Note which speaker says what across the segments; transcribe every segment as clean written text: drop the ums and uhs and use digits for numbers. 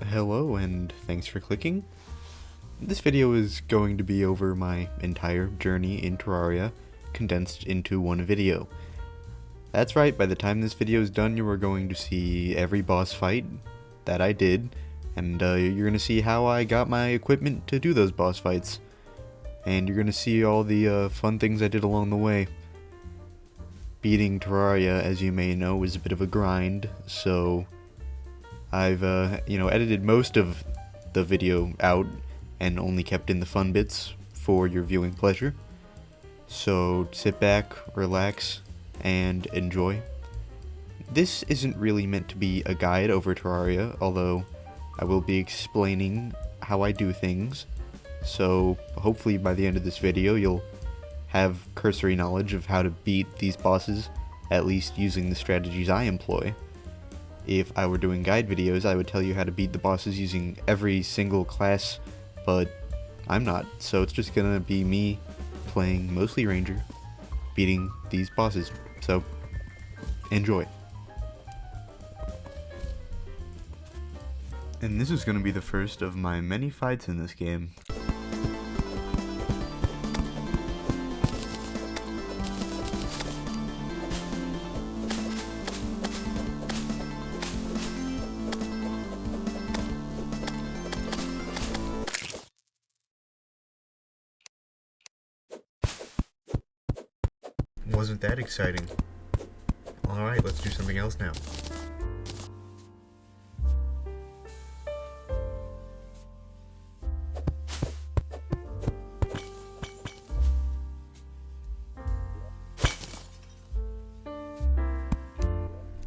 Speaker 1: Hello and thanks for clicking. This video is going to be over my entire journey in Terraria, condensed into one video. That's right, by the time this video is done you are going to see every boss fight that I did, and you're going to see how I got my equipment to do those boss fights. And you're going to see all the fun things I did along the way. Beating Terraria, as you may know, is a bit of a grind, so I've, edited most of the video out and only kept in the fun bits for your viewing pleasure. So sit back, relax, and enjoy. This isn't really meant to be a guide over Terraria, although I will be explaining how I do things. So hopefully by the end of this video you'll have cursory knowledge of how to beat these bosses, at least using the strategies I employ. If I were doing guide videos, I would tell you how to beat the bosses using every single class, but I'm not, so it's just gonna be me playing mostly Ranger, beating these bosses. So, enjoy. And this is gonna be the first of my many fights in this game. Wasn't that exciting? Alright, let's do something else now.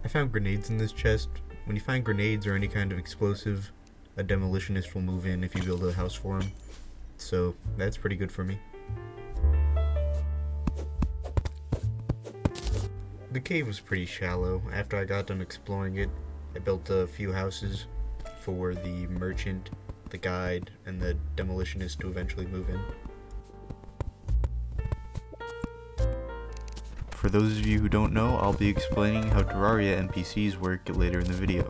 Speaker 1: I found grenades in this chest. When you find grenades or any kind of explosive, a demolitionist will move in if you build a house for him. So that's pretty good for me. The cave was pretty shallow. After I got done exploring it, I built a few houses for the merchant, the guide, and the demolitionist to eventually move in. For those of you who don't know, I'll be explaining how Terraria NPCs work later in the video.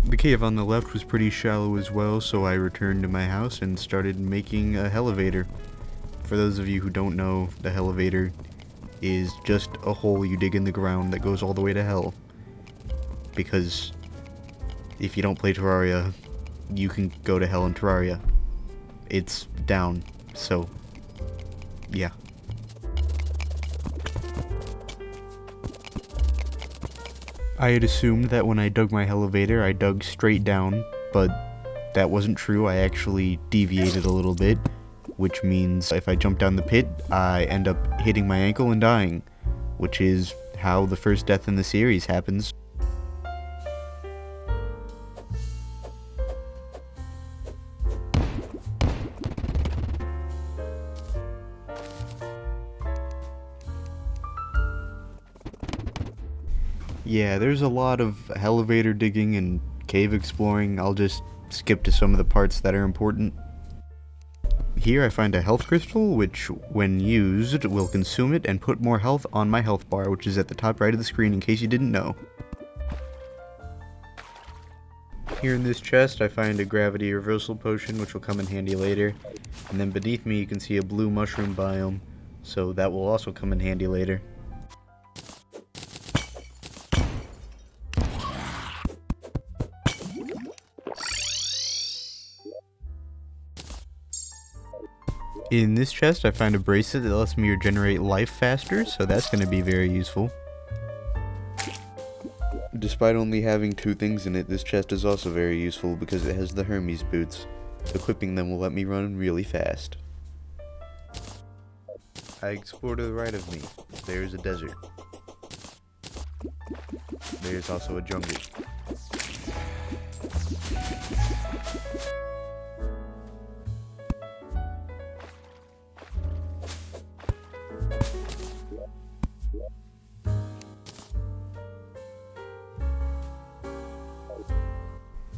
Speaker 1: The cave on the left was pretty shallow as well, so I returned to my house and started making a elevator. For those of you who don't know, the elevator is just a hole you dig in the ground that goes all the way to hell. Because if you don't play Terraria, you can go to hell in Terraria. It's down, so yeah. I had assumed that when I dug my elevator, I dug straight down, but that wasn't true. I actually deviated a little bit, which means if I jump down the pit, I end up hitting my ankle and dying, which is how the first death in the series happens. Yeah, there's a lot of elevator digging and cave exploring. I'll just skip to some of the parts that are important. Here I find a health crystal, which when used will consume it and put more health on my health bar, which is at the top right of the screen in case you didn't know. Here in this chest I find a gravity reversal potion, which will come in handy later. And then beneath me you can see a blue mushroom biome, so that will also come in handy later. In this chest I find a bracelet that lets me regenerate life faster, so that's going to be very useful. Despite only having 2 things in it, this chest is also very useful because it has the Hermes boots. Equipping them will let me run really fast. I explore to the right of me. There's a desert. There's also a jungle.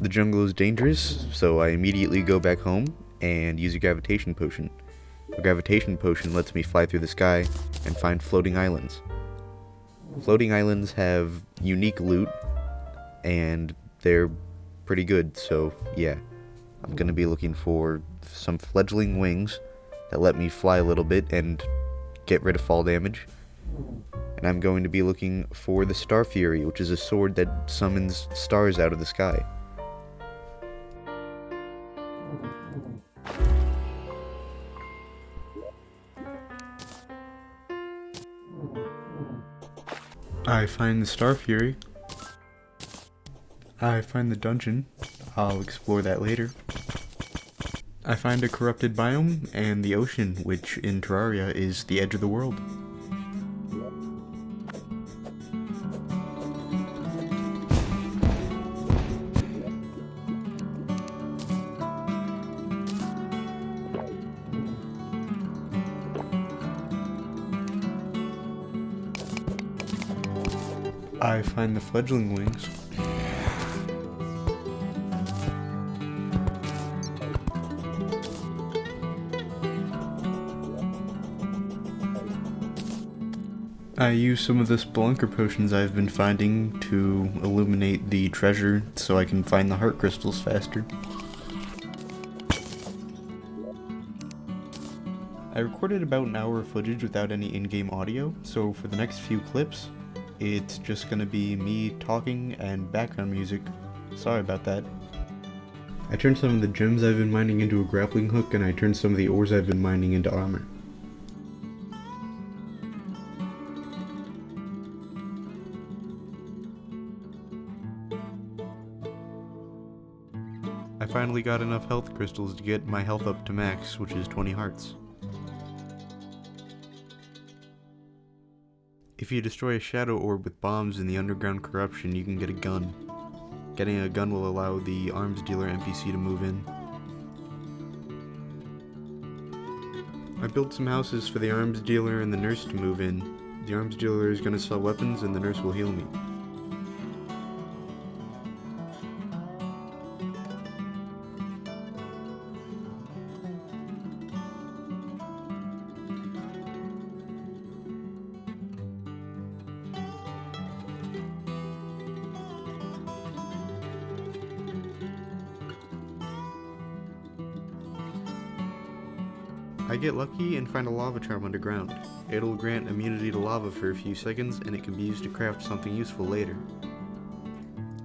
Speaker 1: The jungle is dangerous, so I immediately go back home and use a gravitation potion. A gravitation potion lets me fly through the sky and find floating islands. Floating islands have unique loot, and they're pretty good, so yeah. I'm gonna be looking for some fledgling wings that let me fly a little bit and get rid of fall damage. And I'm going to be looking for the Star Fury, which is a sword that summons stars out of the sky. I find the Star Fury. I find the dungeon. I'll explore that later. I find a corrupted biome and the ocean, which in Terraria is the edge of the world. I find the fledgling wings. I use some of the spelunker potions I've been finding to illuminate the treasure so I can find the heart crystals faster. I recorded about an hour of footage without any in-game audio, so for the next few clips, it's just gonna be me talking and background music. Sorry about that. I turned some of the gems I've been mining into a grappling hook, and I turned some of the ores I've been mining into armor. I finally got enough health crystals to get my health up to max, which is 20 hearts. If you destroy a shadow orb with bombs in the underground corruption, you can get a gun. Getting a gun will allow the arms dealer NPC to move in. I built some houses for the arms dealer and the nurse to move in. The arms dealer is going to sell weapons and the nurse will heal me. I get lucky and find a lava charm underground. It'll grant immunity to lava for a few seconds, and it can be used to craft something useful later.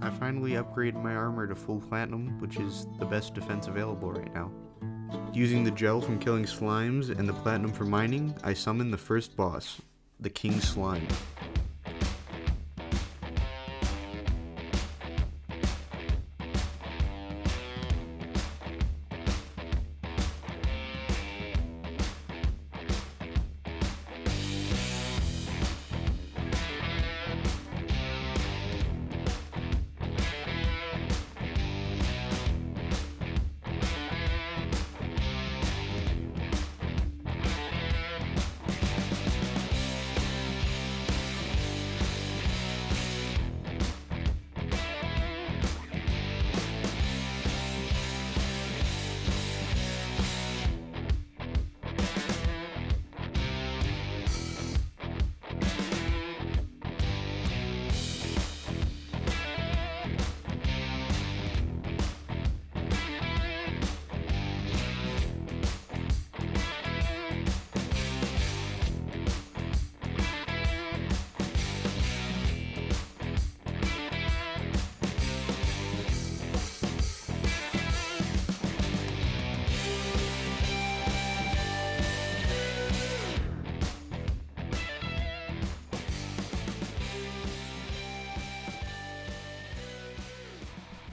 Speaker 1: I finally upgrade my armor to full platinum, which is the best defense available right now. Using the gel from killing slimes and the platinum for mining, I summon the first boss, the King Slime.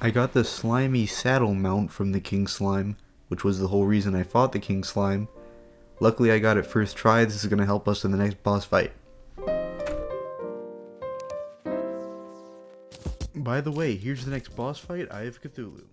Speaker 1: I got the slimy saddle mount from the King Slime, which was the whole reason I fought the King Slime. Luckily I got it first try. This is going to help us in the next boss fight. By the way, here's the next boss fight, Eye of Cthulhu.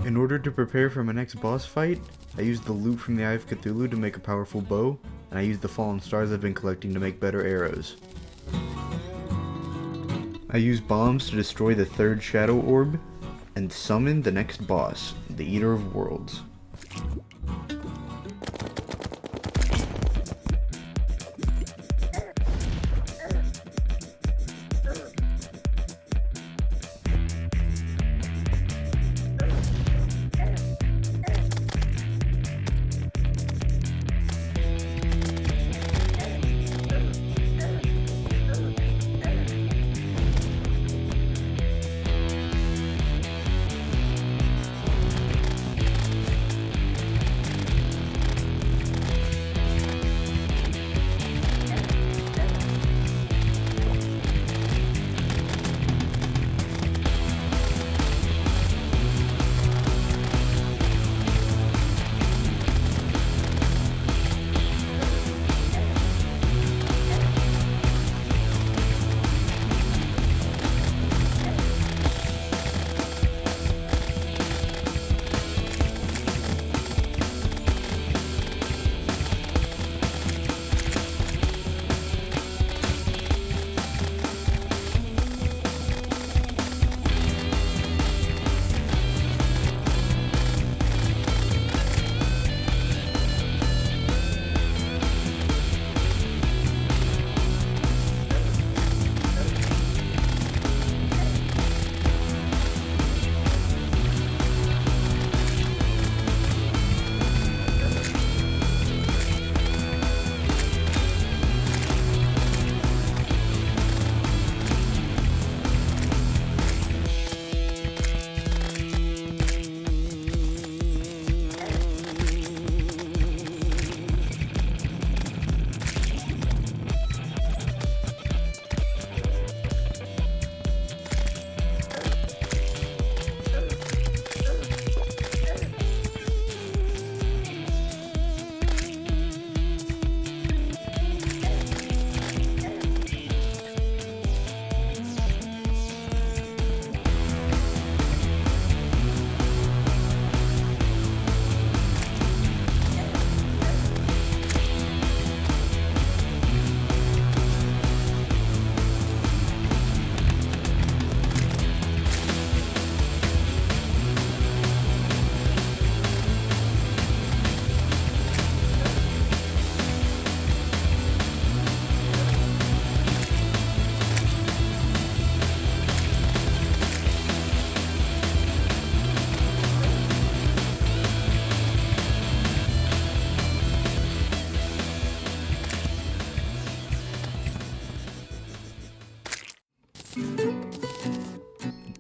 Speaker 1: In order to prepare for my next boss fight, I used the loot from the Eye of Cthulhu to make a powerful bow, and I used the fallen stars I've been collecting to make better arrows. I used bombs to destroy the third shadow orb, and summon the next boss, the Eater of Worlds.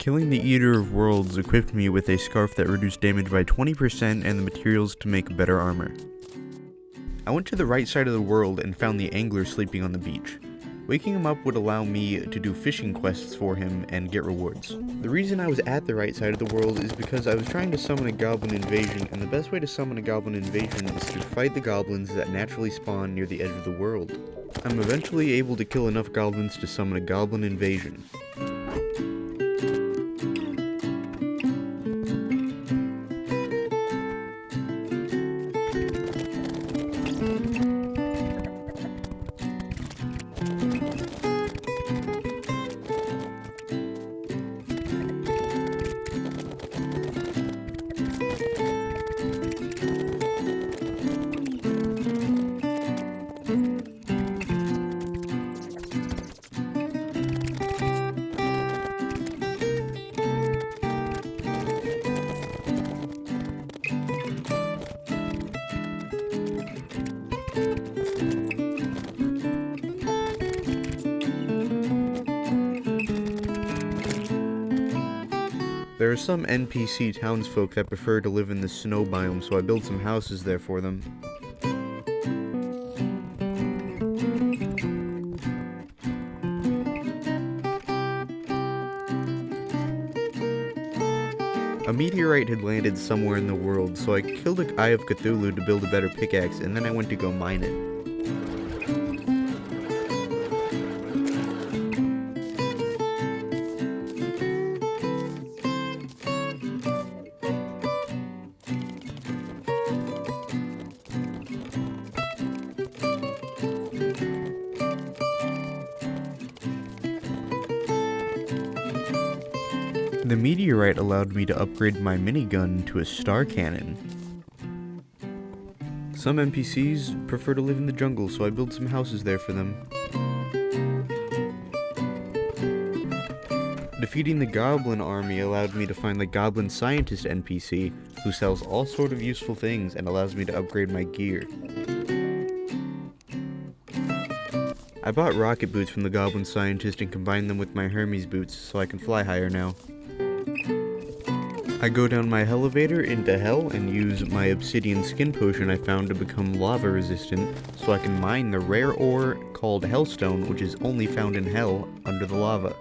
Speaker 1: Killing the Eater of Worlds equipped me with a scarf that reduced damage by 20% and the materials to make better armor. I went to the right side of the world and found the angler sleeping on the beach. Waking him up would allow me to do fishing quests for him and get rewards. The reason I was at the right side of the world is because I was trying to summon a goblin invasion, and the best way to summon a goblin invasion is to fight the goblins that naturally spawn near the edge of the world. I'm eventually able to kill enough goblins to summon a goblin invasion. There are some NPC townsfolk that prefer to live in the snow biome, so I built some houses there for them. A meteorite had landed somewhere in the world, so I killed the Eye of Cthulhu to build a better pickaxe, and then I went to go mine it. The meteorite allowed me to upgrade my minigun to a star cannon. Some NPCs prefer to live in the jungle, so I built some houses there for them. Defeating the goblin army allowed me to find the goblin scientist NPC, who sells all sort of useful things and allows me to upgrade my gear. I bought rocket boots from the goblin scientist and combined them with my Hermes boots so I can fly higher now. I go down my elevator into hell and use my obsidian skin potion I found to become lava resistant so I can mine the rare ore called hellstone, which is only found in hell under the lava.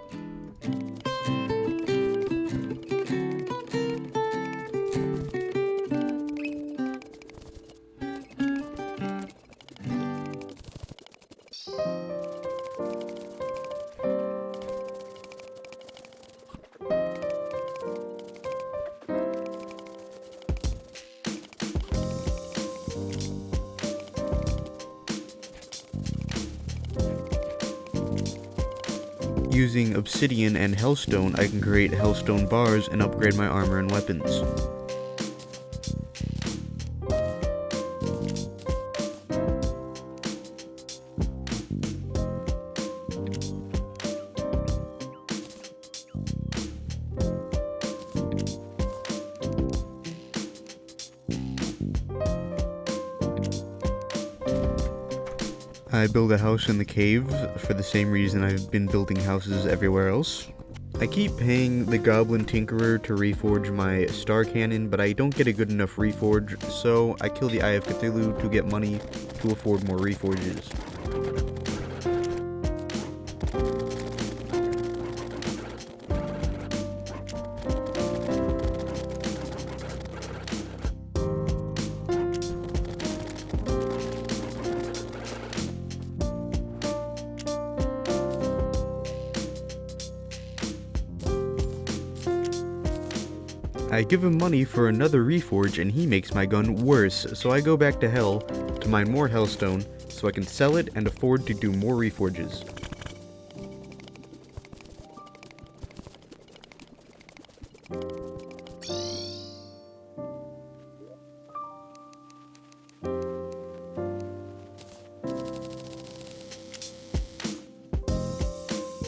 Speaker 1: Using obsidian and hellstone, I can create hellstone bars and upgrade my armor and weapons. I build a house in the cave for the same reason I've been building houses everywhere else. I keep paying the Goblin Tinkerer to reforge my star cannon, but I don't get a good enough reforge, so I kill the Eye of Cthulhu to get money to afford more reforges. I give him money for another reforge and he makes my gun worse, so I go back to hell to mine more hellstone so I can sell it and afford to do more reforges.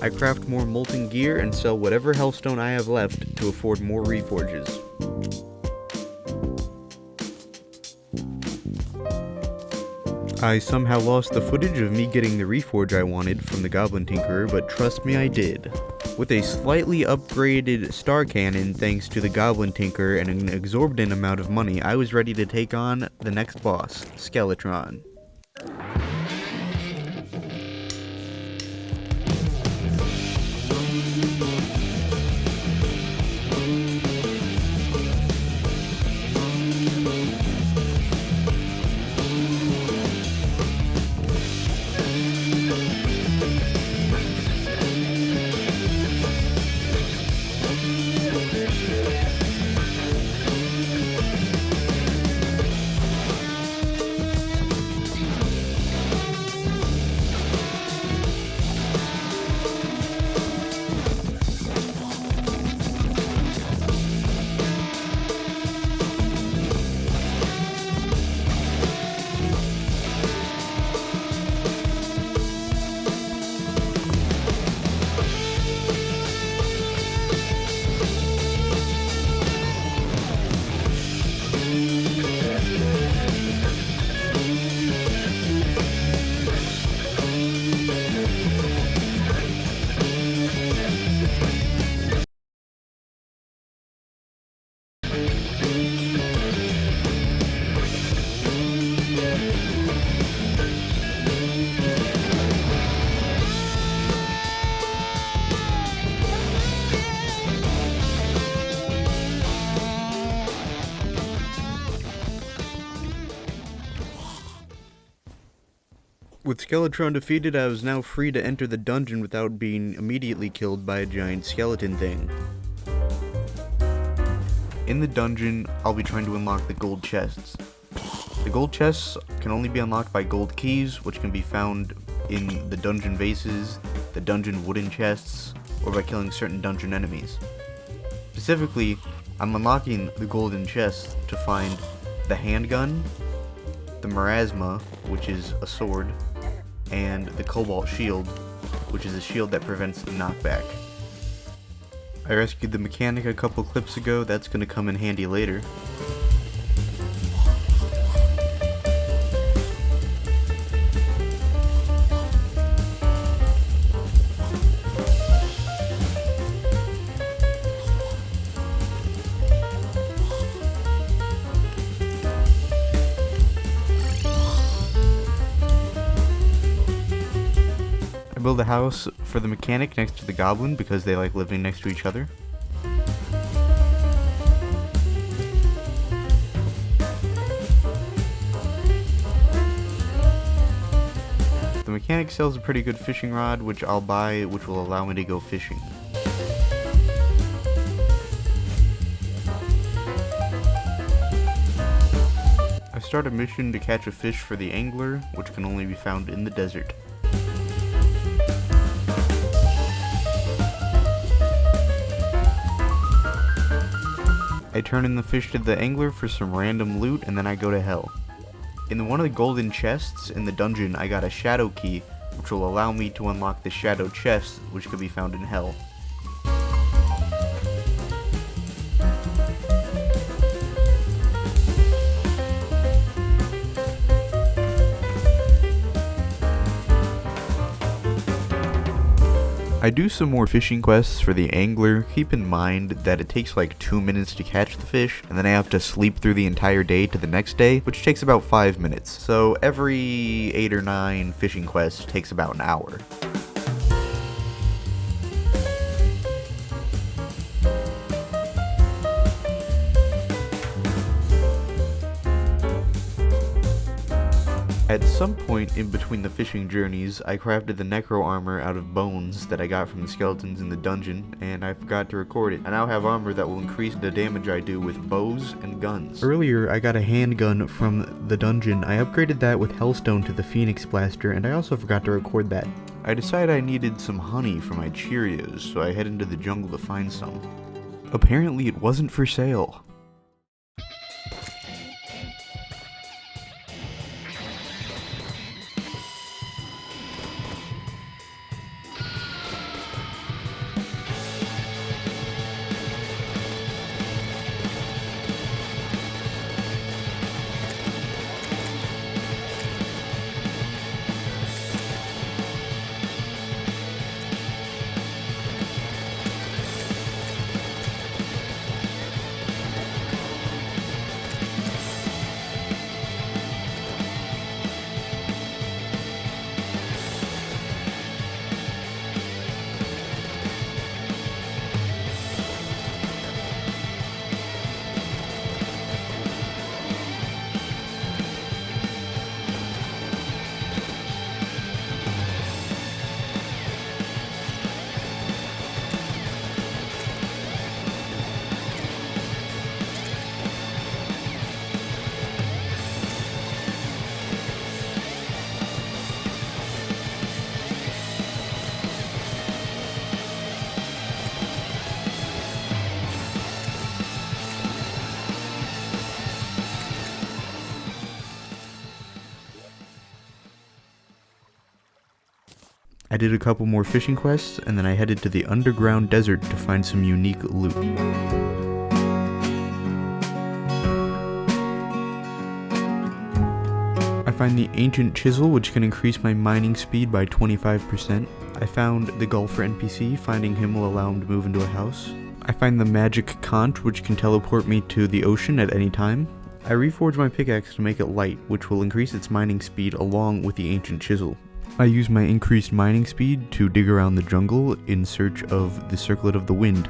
Speaker 1: I craft more molten gear and sell whatever hellstone I have left to afford more reforges. I somehow lost the footage of me getting the reforge I wanted from the Goblin Tinkerer, but trust me, I did. With a slightly upgraded star cannon thanks to the Goblin Tinkerer and an exorbitant amount of money, I was ready to take on the next boss, Skeletron. With Skeletron defeated, I was now free to enter the dungeon without being immediately killed by a giant skeleton thing. In the dungeon, I'll be trying to unlock the gold chests. The gold chests can only be unlocked by gold keys, which can be found in the dungeon vases, the dungeon wooden chests, or by killing certain dungeon enemies. To Specifically, I'm unlocking the golden chest to find the handgun, the marasma, which is a sword, and the cobalt shield, which is a shield that prevents knockback. I rescued the mechanic a couple clips ago, that's gonna come in handy later. I build a house for the mechanic next to the goblin because they like living next to each other. The mechanic sells a pretty good fishing rod, which I'll buy, which will allow me to go fishing. I start a mission to catch a fish for the angler, which can only be found in the desert. I turn in the fish to the angler for some random loot, and then I go to hell. In one of the golden chests in the dungeon, I got a shadow key, which will allow me to unlock the shadow chest, which could be found in hell. I do some more fishing quests for the angler. Keep in mind that it takes like 2 minutes to catch the fish, and then I have to sleep through the entire day to the next day, which takes about 5 minutes. So every 8 or 9 fishing quests takes about an hour. At some point in between the fishing journeys, I crafted the necro armor out of bones that I got from the skeletons in the dungeon, and I forgot to record it. I now have armor that will increase the damage I do with bows and guns. Earlier, I got a handgun from the dungeon. I upgraded that with Hellstone to the Phoenix Blaster, and I also forgot to record that. I decided I needed some honey for my Cheerios, so I head into the jungle to find some. Apparently, it wasn't for sale. I did a couple more fishing quests, and then I headed to the underground desert to find some unique loot. I find the ancient chisel, which can increase my mining speed by 25%. I found the golfer NPC, finding him will allow him to move into a house. I find the magic conch, which can teleport me to the ocean at any time. I reforge my pickaxe to make it light, which will increase its mining speed along with the ancient chisel. I use my increased mining speed to dig around the jungle in search of the Circlet of the Wind.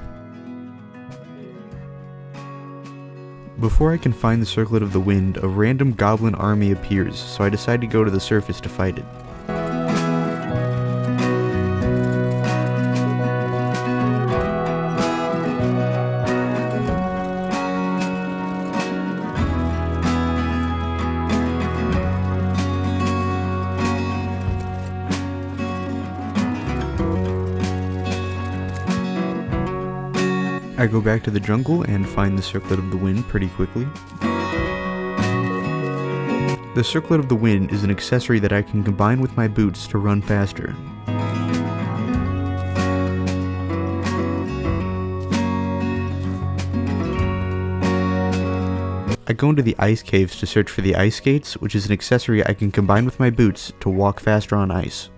Speaker 1: Before I can find the Circlet of the Wind, a random goblin army appears, so I decide to go to the surface to fight it. I go back to the jungle and find the Circlet of the Wind pretty quickly. The Circlet of the Wind is an accessory that I can combine with my boots to run faster. I go into the ice caves to search for the ice skates, which is an accessory I can combine with my boots to walk faster on ice.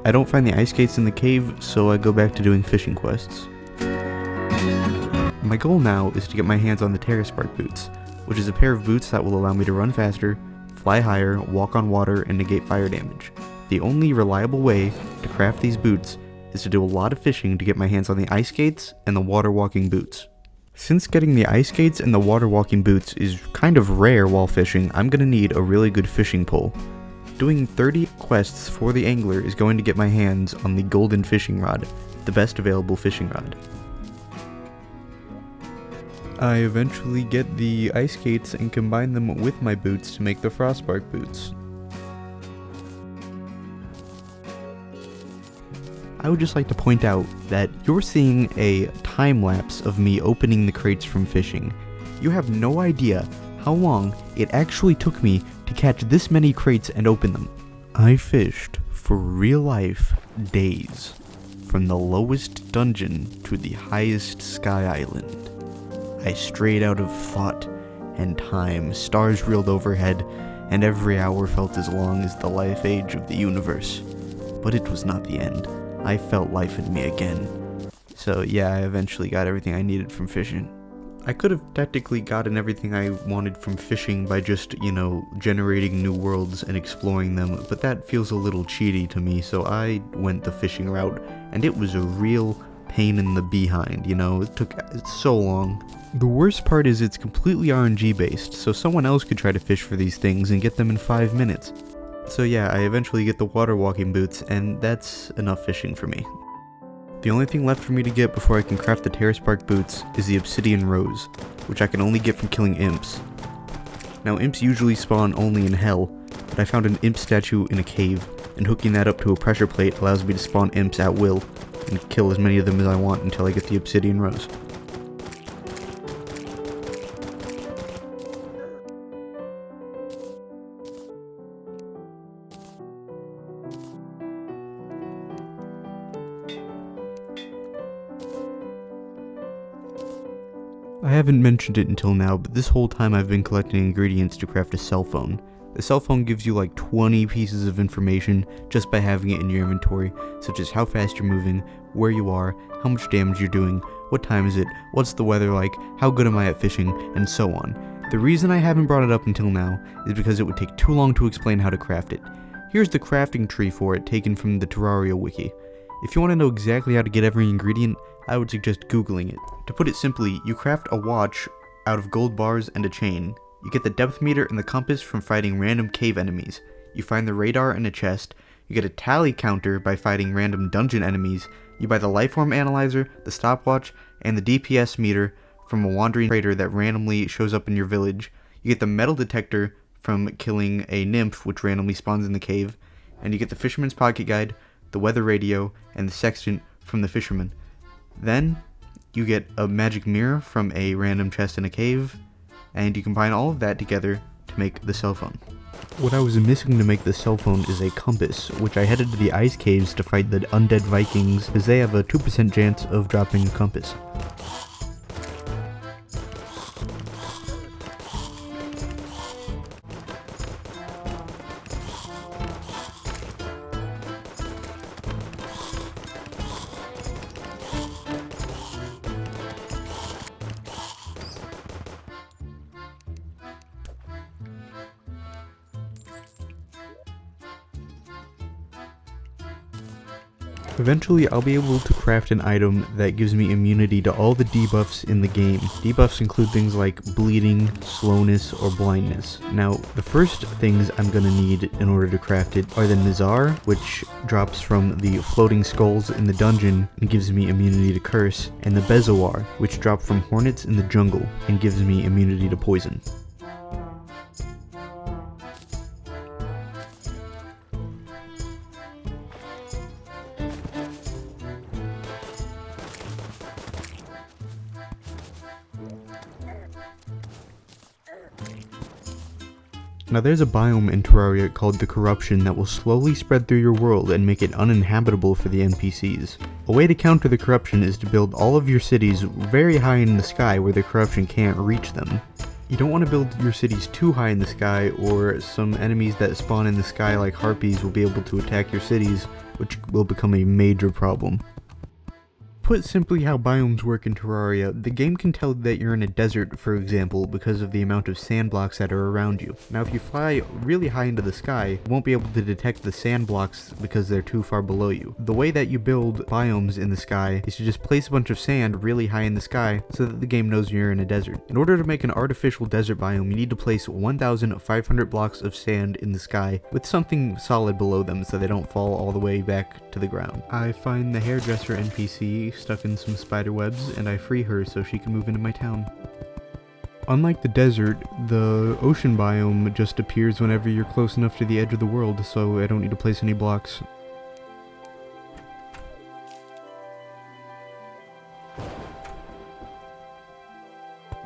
Speaker 1: I don't find the ice skates in the cave, so I go back to doing fishing quests. My goal now is to get my hands on the Terra Spark boots, which is a pair of boots that will allow me to run faster, fly higher, walk on water, and negate fire damage. The only reliable way to craft these boots is to do a lot of fishing to get my hands on the ice skates and the water walking boots. Since getting the ice skates and the water walking boots is kind of rare while fishing, I'm gonna need a really good fishing pole. Doing 30 quests for the angler is going to get my hands on the golden fishing rod, the best available fishing rod. I eventually get the ice skates and combine them with my boots to make the Frostbark boots. I would just like to point out that you're seeing a time lapse of me opening the crates from fishing. You have no idea how long it actually took me to catch this many crates and open them. I fished for real life days, from the lowest dungeon to the highest sky island. I strayed out of thought and time, stars reeled overhead, and every hour felt as long as the life age of the universe. But it was not the end. I felt life in me again. So yeah, I eventually got everything I needed from fishing. I could have technically gotten everything I wanted from fishing by just, generating new worlds and exploring them, but that feels a little cheaty to me, so I went the fishing route, and it was a real pain in the behind, it took so long. The worst part is it's completely RNG based, so someone else could try to fish for these things and get them in 5 minutes. So yeah, I eventually get the water walking boots, and that's enough fishing for me. The only thing left for me to get before I can craft the Terra Spark boots is the obsidian rose, which I can only get from killing imps. Now imps usually spawn only in hell, but I found an imp statue in a cave, and hooking that up to a pressure plate allows me to spawn imps at will, and kill as many of them as I want until I get the obsidian rose. I haven't mentioned it until now, but this whole time I've been collecting ingredients to craft a cell phone. The cell phone gives you like 20 pieces of information just by having it in your inventory, such as how fast you're moving, where you are, how much damage you're doing, what time is it, what's the weather like, how good am I at fishing, and so on. The reason I haven't brought it up until now is because it would take too long to explain how to craft it. Here's the crafting tree for it taken from the Terraria wiki. If you want to know exactly how to get every ingredient, I would suggest googling it. To put it simply, you craft a watch out of gold bars and a chain. You get the depth meter and the compass from fighting random cave enemies. You find the radar in a chest. You get a tally counter by fighting random dungeon enemies. You buy the lifeform analyzer, the stopwatch, and the DPS meter from a wandering trader that randomly shows up in your village. You get the metal detector from killing a nymph which randomly spawns in the cave. And you get the fisherman's pocket guide, the weather radio, and the sextant from the fisherman. Then, you get a magic mirror from a random chest in a cave, and you combine all of that together to make the cell phone. What I was missing to make the cell phone is a compass, which I headed to the ice caves to fight the undead Vikings, as they have a 2% chance of dropping a compass. Eventually, I'll be able to craft an item that gives me immunity to all the debuffs in the game. Debuffs include things like bleeding, slowness, or blindness. Now, the first things I'm gonna need in order to craft it are the Nizar, which drops from the floating skulls in the dungeon and gives me immunity to curse, and the Bezawar, which drop from hornets in the jungle and gives me immunity to poison. Now there's a biome in Terraria called the Corruption that will slowly spread through your world and make it uninhabitable for the NPCs. A way to counter the corruption is to build all of your cities very high in the sky where the corruption can't reach them. You don't want to build your cities too high in the sky, or some enemies that spawn in the sky like harpies will be able to attack your cities, which will become a major problem. Put simply how biomes work in Terraria, the game can tell that you're in a desert, for example, because of the amount of sand blocks that are around you. Now if you fly really high into the sky, you won't be able to detect the sand blocks because they're too far below you. The way that you build biomes in the sky is to just place a bunch of sand really high in the sky so that the game knows you're in a desert. In order to make an artificial desert biome, you need to place 1,500 blocks of sand in the sky with something solid below them so they don't fall all the way back to the ground. I find the hairdresser NPC stuck in some spider webs, and I free her so she can move into my town. Unlike the desert, the ocean biome just appears whenever you're close enough to the edge of the world, so I don't need to place any blocks.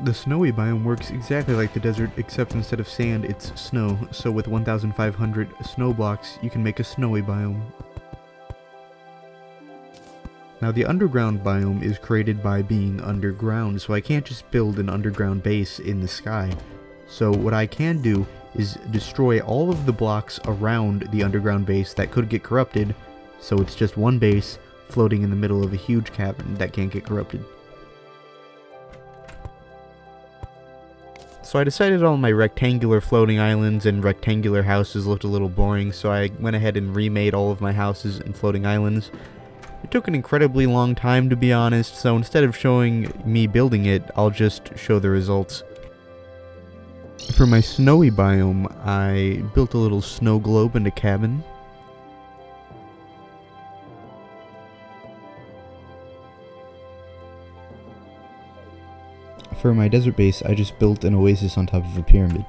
Speaker 1: The snowy biome works exactly like the desert, except instead of sand, it's snow, so with 1,500 snow blocks, you can make a snowy biome. Now the underground biome is created by being underground, so I can't just build an underground base in the sky. So what I can do is destroy all of the blocks around the underground base that could get corrupted, so it's just one base floating in the middle of a huge cavern that can't get corrupted. So I decided all my rectangular floating islands and rectangular houses looked a little boring, so I went ahead and remade all of my houses and floating islands. It took an incredibly long time, to be honest, so instead of showing me building it, I'll just show the results. For my snowy biome, I built a little snow globe and a cabin. For my desert base, I just built an oasis on top of a pyramid.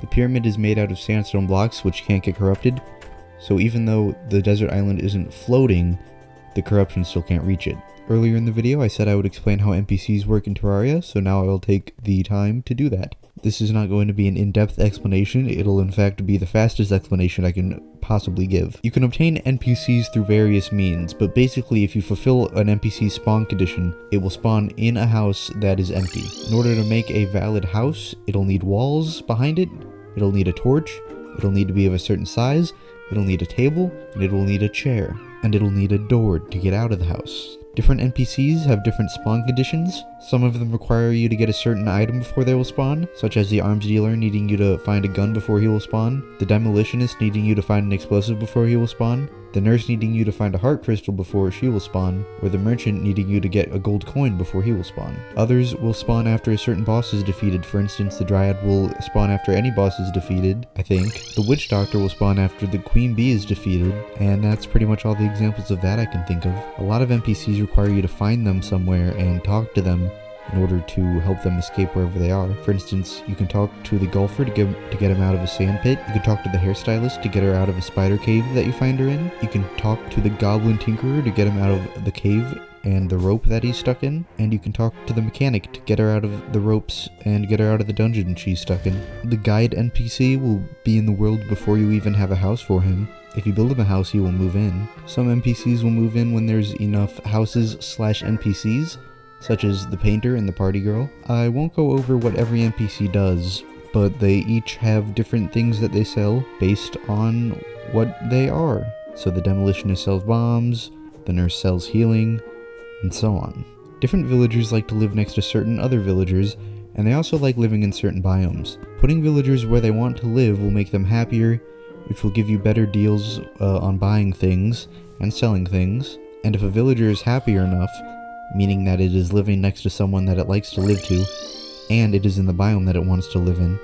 Speaker 1: The pyramid is made out of sandstone blocks which can't get corrupted, so even though the desert island isn't floating, the corruption still can't reach it. Earlier in the video I said I would explain how NPCs work in Terraria, so now I will take the time to do that. This is not going to be an in-depth explanation, it'll in fact be the fastest explanation I can possibly give. You can obtain NPCs through various means, but basically if you fulfill an NPC spawn condition, it will spawn in a house that is empty. In order to make a valid house, it'll need walls behind it, it'll need a torch, it'll need to be of a certain size, it'll need a table, and it'll need a chair. And it'll need a door to get out of the house. Different NPCs have different spawn conditions. Some of them require you to get a certain item before they will spawn, such as the arms dealer needing you to find a gun before he will spawn, the demolitionist needing you to find an explosive before he will spawn, the nurse needing you to find a heart crystal before she will spawn, or the merchant needing you to get a gold coin before he will spawn. Others will spawn after a certain boss is defeated. For instance, the dryad will spawn after any boss is defeated, I think. The witch doctor will spawn after the queen bee is defeated, and that's pretty much all the examples of that I can think of. A lot of NPCs require you to find them somewhere and talk to them in order to help them escape wherever they are. For instance, you can talk to the golfer to get him out of a sand pit. You can talk to the hairstylist to get her out of a spider cave that you find her in. You can talk to the goblin tinkerer to get him out of the cave and the rope that he's stuck in. And you can talk to the mechanic to get her out of the ropes and get her out of the dungeon she's stuck in. The guide NPC will be in the world before you even have a house for him. If you build him a house, he will move in. Some NPCs will move in when there's enough houses/NPCs, such as the painter and the party girl. I won't go over what every NPC does, but they each have different things that they sell based on what they are. So the demolitionist sells bombs, the nurse sells healing, and so on. Different villagers like to live next to certain other villagers, and they also like living in certain biomes. Putting villagers where they want to live will make them happier, which will give you better deals on buying things and selling things. And if a villager is happy enough, meaning that it is living next to someone that it likes to live to, and it is in the biome that it wants to live in,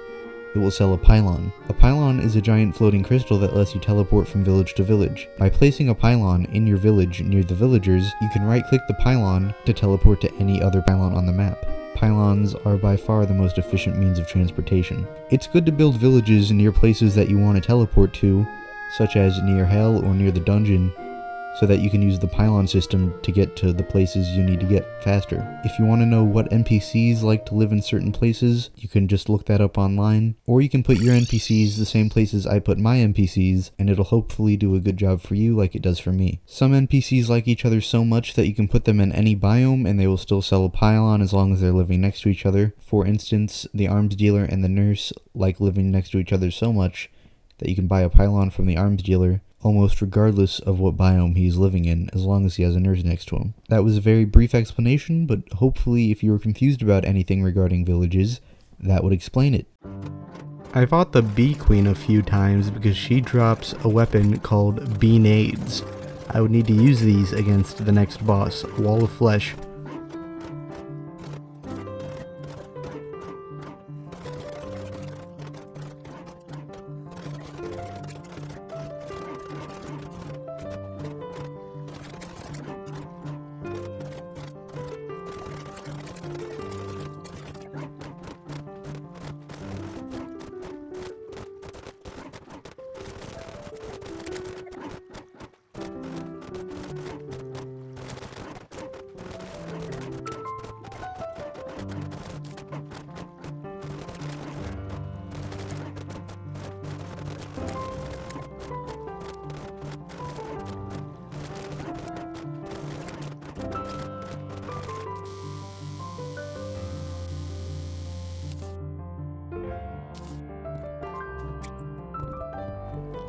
Speaker 1: it will sell a pylon. A pylon is a giant floating crystal that lets you teleport from village to village. By placing a pylon in your village near the villagers, you can right-click the pylon to teleport to any other pylon on the map. Pylons are by far the most efficient means of transportation. It's good to build villages near places that you want to teleport to, such as near hell or near the dungeon, so that you can use the pylon system to get to the places you need to get faster. If you want to know what NPCs like to live in certain places, you can just look that up online, or you can put your NPCs the same places I put my NPCs, and it'll hopefully do a good job for you like it does for me. Some NPCs like each other so much that you can put them in any biome and they will still sell a pylon as long as they're living next to each other. For instance, the arms dealer and the nurse like living next to each other so much that you can buy a pylon from the arms dealer almost regardless of what biome he's living in, as long as he has a nurse next to him. That was a very brief explanation, but hopefully if you were confused about anything regarding villages, that would explain it. I fought the Bee Queen a few times because she drops a weapon called Bee Nades. I would need to use these against the next boss, Wall of Flesh.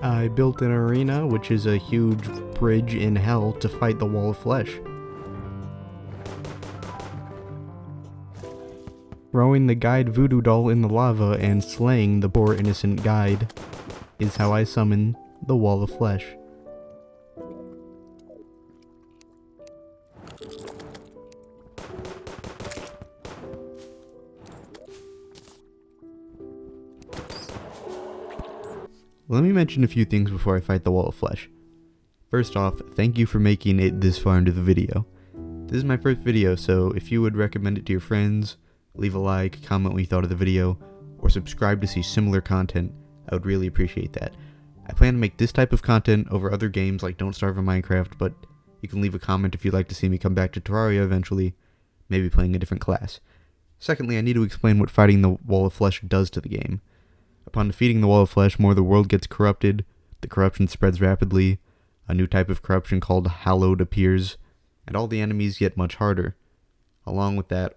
Speaker 1: I built an arena, which is a huge bridge in hell, to fight the Wall of Flesh. Throwing the guide voodoo doll in the lava and slaying the poor innocent guide is how I summon the Wall of Flesh. Let me mention a few things before I fight the Wall of Flesh. First off, thank you for making it this far into the video. This is my first video, so if you would recommend it to your friends, leave a like, comment what you thought of the video, or subscribe to see similar content, I would really appreciate that. I plan to make this type of content over other games like Don't Starve in Minecraft, but you can leave a comment if you'd like to see me come back to Terraria eventually, maybe playing a different class. Secondly, I need to explain what fighting the Wall of Flesh does to the game. Upon defeating the Wall of Flesh, more of the world gets corrupted, the corruption spreads rapidly, a new type of corruption called Hallowed appears, and all the enemies get much harder. Along with that,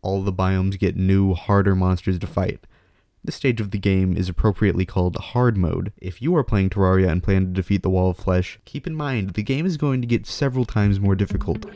Speaker 1: all the biomes get new, harder monsters to fight. This stage of the game is appropriately called Hard Mode. If you are playing Terraria and plan to defeat the Wall of Flesh, keep in mind the game is going to get several times more difficult.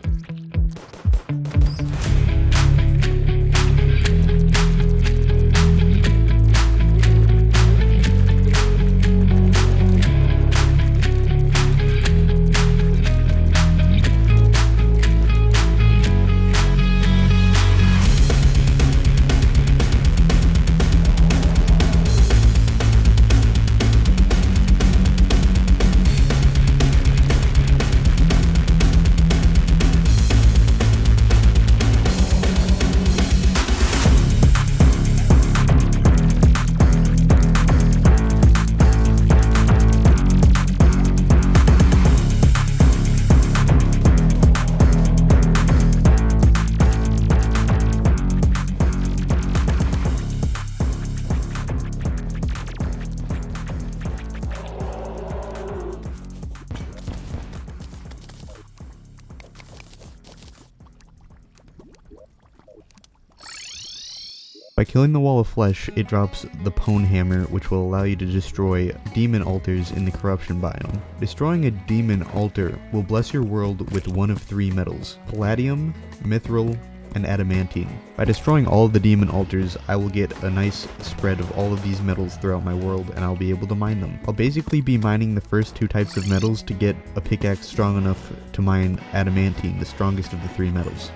Speaker 1: By killing the Wall of Flesh, it drops the Pwn Hammer, which will allow you to destroy demon altars in the corruption biome. Destroying a demon altar will bless your world with one of three metals: palladium, mithril, and adamantine. By destroying all of the demon altars, I will get a nice spread of all of these metals throughout my world, and I'll be able to mine them. I'll basically be mining the first 2 types of metals to get a pickaxe strong enough to mine adamantine, the strongest of the 3 metals.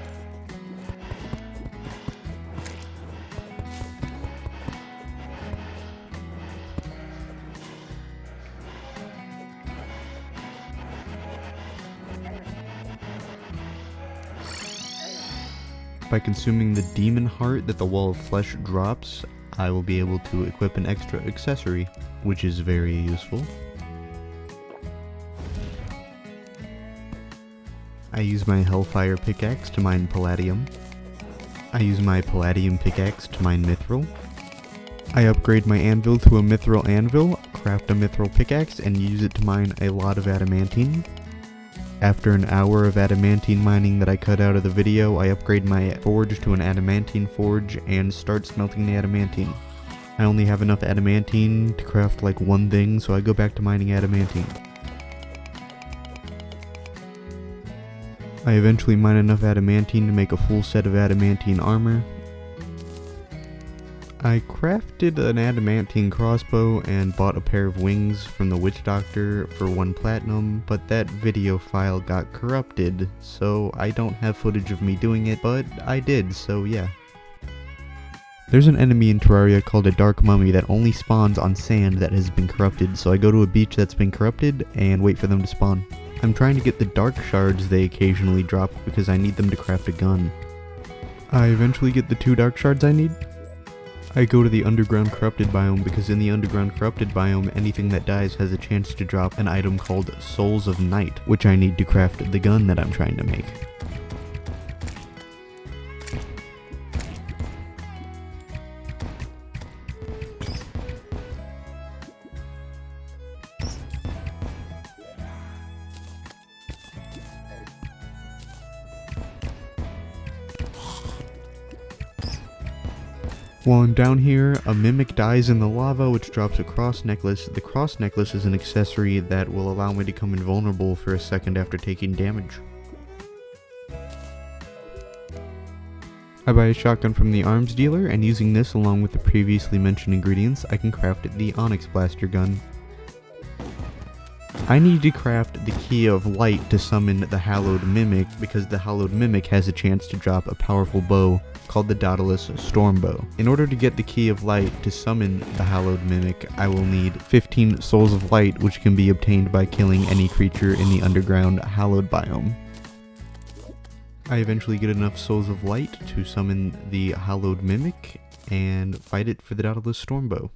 Speaker 1: By consuming the demon heart that the wall of flesh drops, I will be able to equip an extra accessory, which is very useful. I use my Hellfire pickaxe to mine palladium. I use my palladium pickaxe to mine mithril. I upgrade my anvil to a mithril anvil, craft a mithril pickaxe, and use it to mine a lot of adamantine. After an hour of adamantine mining that I cut out of the video, I upgrade my forge to an adamantine forge and start smelting the adamantine. I only have enough adamantine to craft like 1 thing, so I go back to mining adamantine. I eventually mine enough adamantine to make a full set of adamantine armor. I crafted an adamantine crossbow and bought a pair of wings from the witch doctor for 1 platinum, but that video file got corrupted, so I don't have footage of me doing it, but I did, so yeah. There's an enemy in Terraria called a dark mummy that only spawns on sand that has been corrupted, so I go to a beach that's been corrupted and wait for them to spawn. I'm trying to get the dark shards they occasionally drop because I need them to craft a gun. I eventually get the 2 dark shards I need. I go to the underground corrupted biome because in the underground corrupted biome, anything that dies has a chance to drop an item called Souls of Night, which I need to craft the gun that I'm trying to make. While I'm down here, a mimic dies in the lava, which drops a cross necklace. The cross necklace is an accessory that will allow me to become invulnerable for a second after taking damage. I buy a shotgun from the arms dealer, and using this along with the previously mentioned ingredients, I can craft the Onyx Blaster gun. I need to craft the Key of Light to summon the Hallowed Mimic, because the Hallowed Mimic has a chance to drop a powerful bow called the Daedalus Stormbow. In order to get the Key of Light to summon the Hallowed Mimic, I will need 15 Souls of Light, which can be obtained by killing any creature in the underground Hallowed biome. I eventually get enough Souls of Light to summon the Hallowed Mimic and fight it for the Daedalus Stormbow.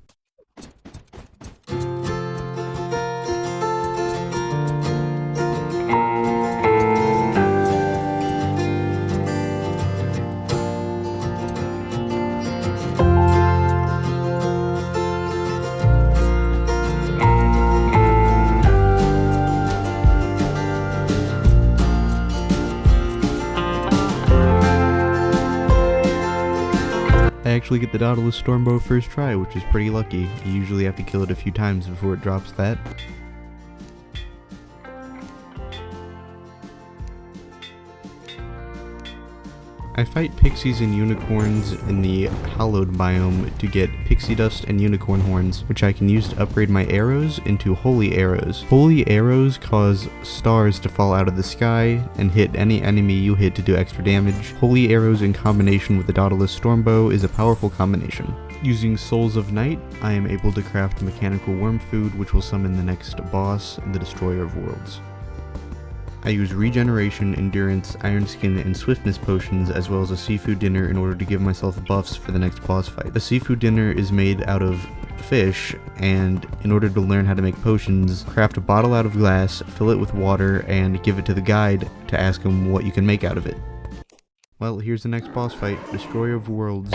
Speaker 1: I actually get the Daedalus Stormbow first try, which is pretty lucky. You usually have to kill it a few times before it drops that. I fight pixies and unicorns in the Hallowed biome to get pixie dust and unicorn horns, which I can use to upgrade my arrows into holy arrows. Holy arrows cause stars to fall out of the sky and hit any enemy you hit to do extra damage. Holy arrows in combination with the Daedalus Stormbow is a powerful combination. Using Souls of Night, I am able to craft mechanical worm food, which will summon the next boss, the Destroyer of Worlds. I use regeneration, endurance, iron skin, and swiftness potions, as well as a seafood dinner in order to give myself buffs for the next boss fight. The seafood dinner is made out of fish, and in order to learn how to make potions, craft a bottle out of glass, fill it with water, and give it to the guide to ask him what you can make out of it. Well, here's the next boss fight, Destroyer of Worlds.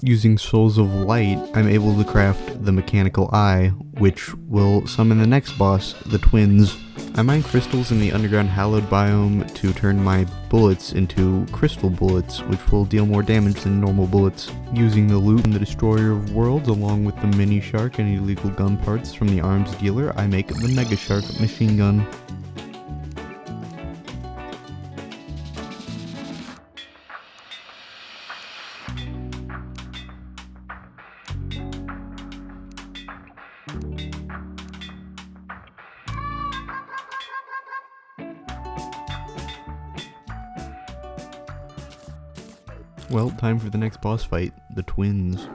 Speaker 1: Using Souls of Light, I'm able to craft the Mechanical Eye, which will summon the next boss, the Twins. I mine crystals in the underground hallowed biome to turn my bullets into crystal bullets, which will deal more damage than normal bullets. Using the loot from the Destroyer of Worlds, along with the Mini Shark and illegal gun parts from the arms dealer, I make the Mega Shark machine gun. Well, time for the next boss fight, the Twins.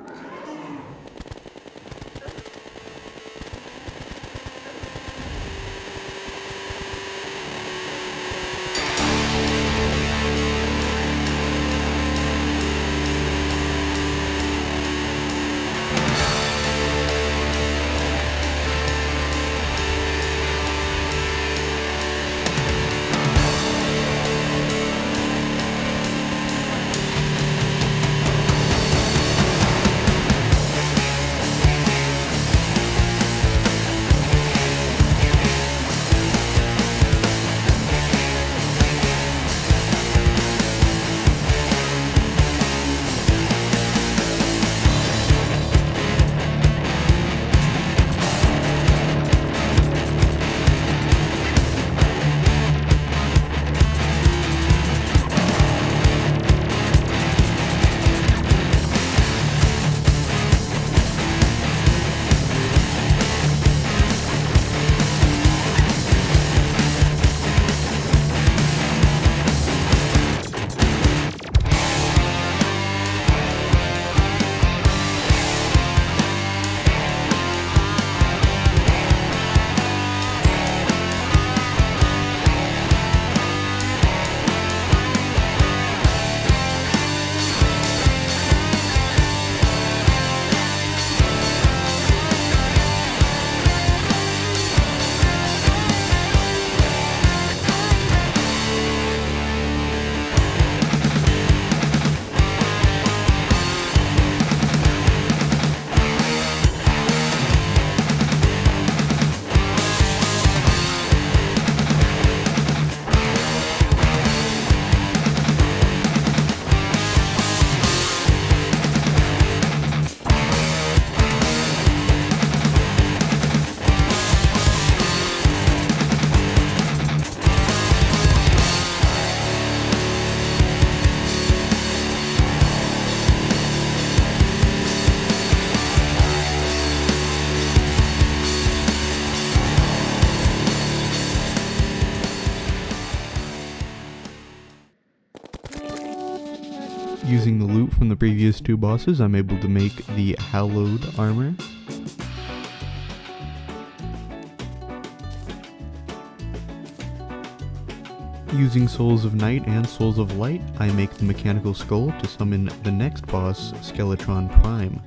Speaker 1: Using the loot from the previous two bosses, I'm able to make the Hallowed armor. Using Souls of Night and Souls of Light, I make the Mechanical Skull to summon the next boss, Skeletron Prime.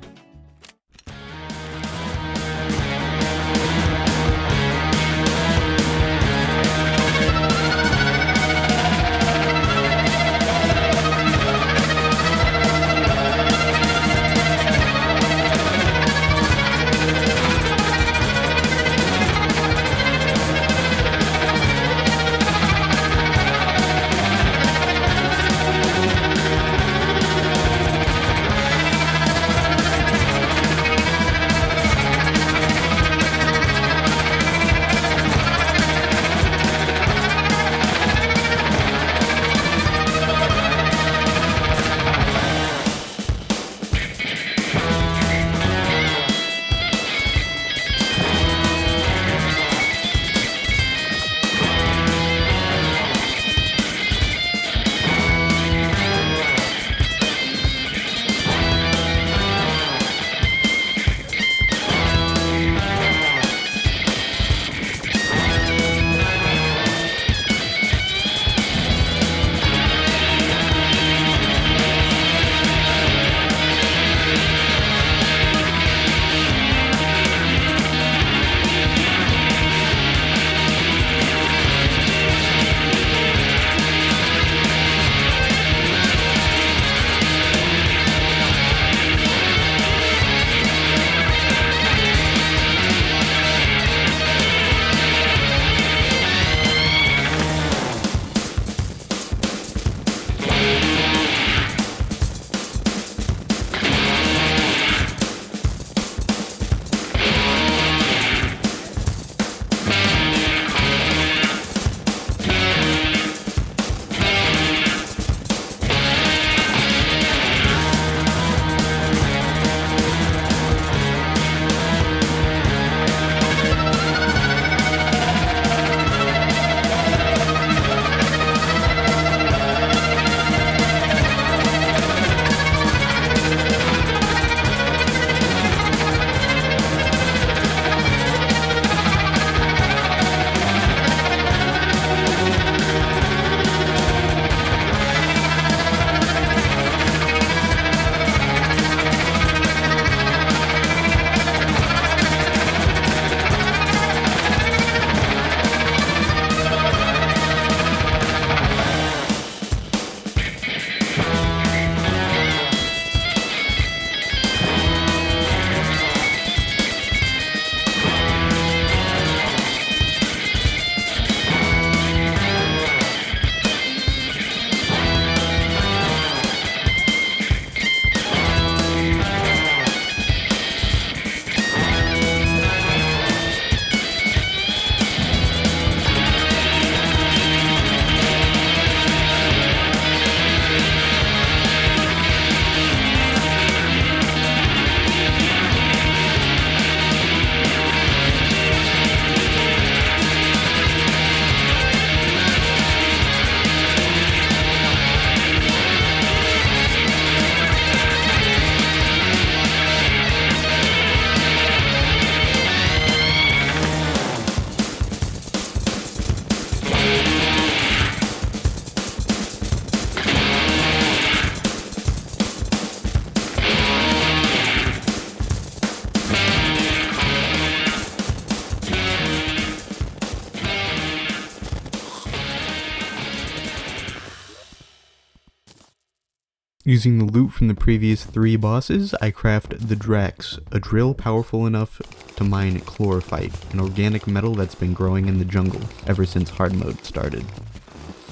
Speaker 1: Using the loot from the previous 3 bosses, I craft the Drax, a drill powerful enough to mine chlorophyte, an organic metal that's been growing in the jungle ever since hard mode started.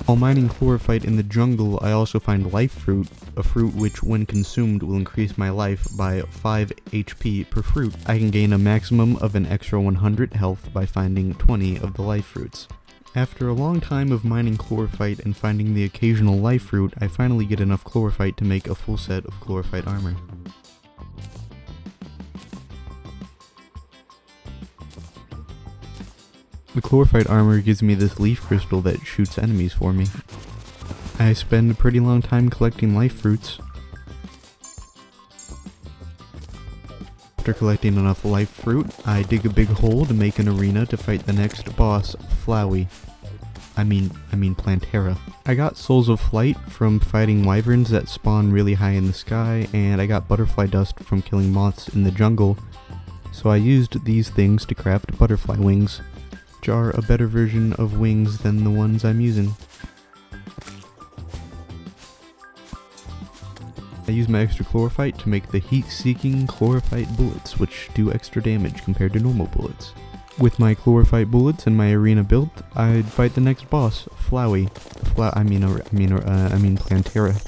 Speaker 1: While mining chlorophyte in the jungle, I also find life fruit, a fruit which when consumed will increase my life by 5 HP per fruit. I can gain a maximum of an extra 100 health by finding 20 of the life fruits. After a long time of mining chlorophyte and finding the occasional life fruit, I finally get enough chlorophyte to make a full set of chlorophyte armor. The chlorophyte armor gives me this leaf crystal that shoots enemies for me. I spend a pretty long time collecting life fruits. After collecting enough life fruit, I dig a big hole to make an arena to fight the next boss, Flowey. I mean Plantera. I got Souls of Flight from fighting wyverns that spawn really high in the sky, and I got butterfly dust from killing moths in the jungle, so I used these things to craft butterfly wings, which are a better version of wings than the ones I'm using. I use my extra chlorophyte to make the heat-seeking chlorophyte bullets, which do extra damage compared to normal bullets. With my chlorophyte bullets and my arena built, I'd fight the next boss, Flowey. I mean Plantera.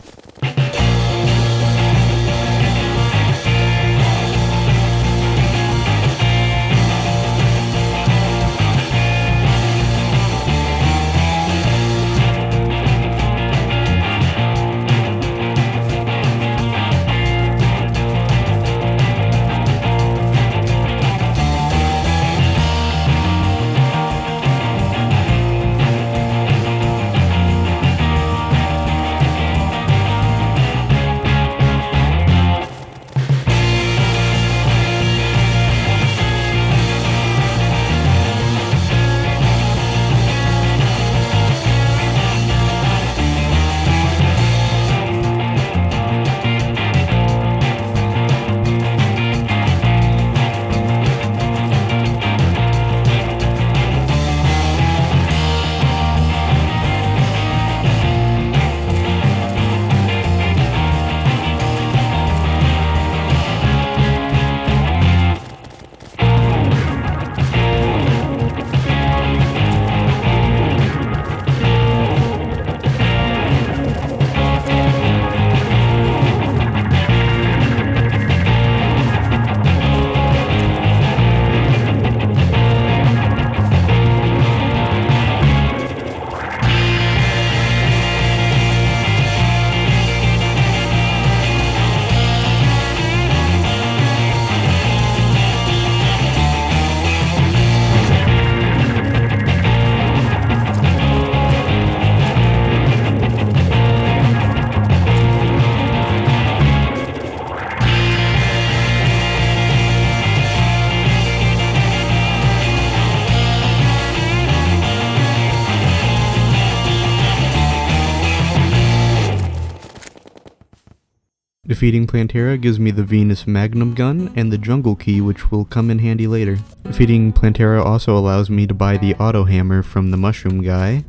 Speaker 1: Defeating Plantera gives me the Venus Magnum gun and the Jungle Key, which will come in handy later. Defeating Plantera also allows me to buy the auto hammer from the mushroom guy.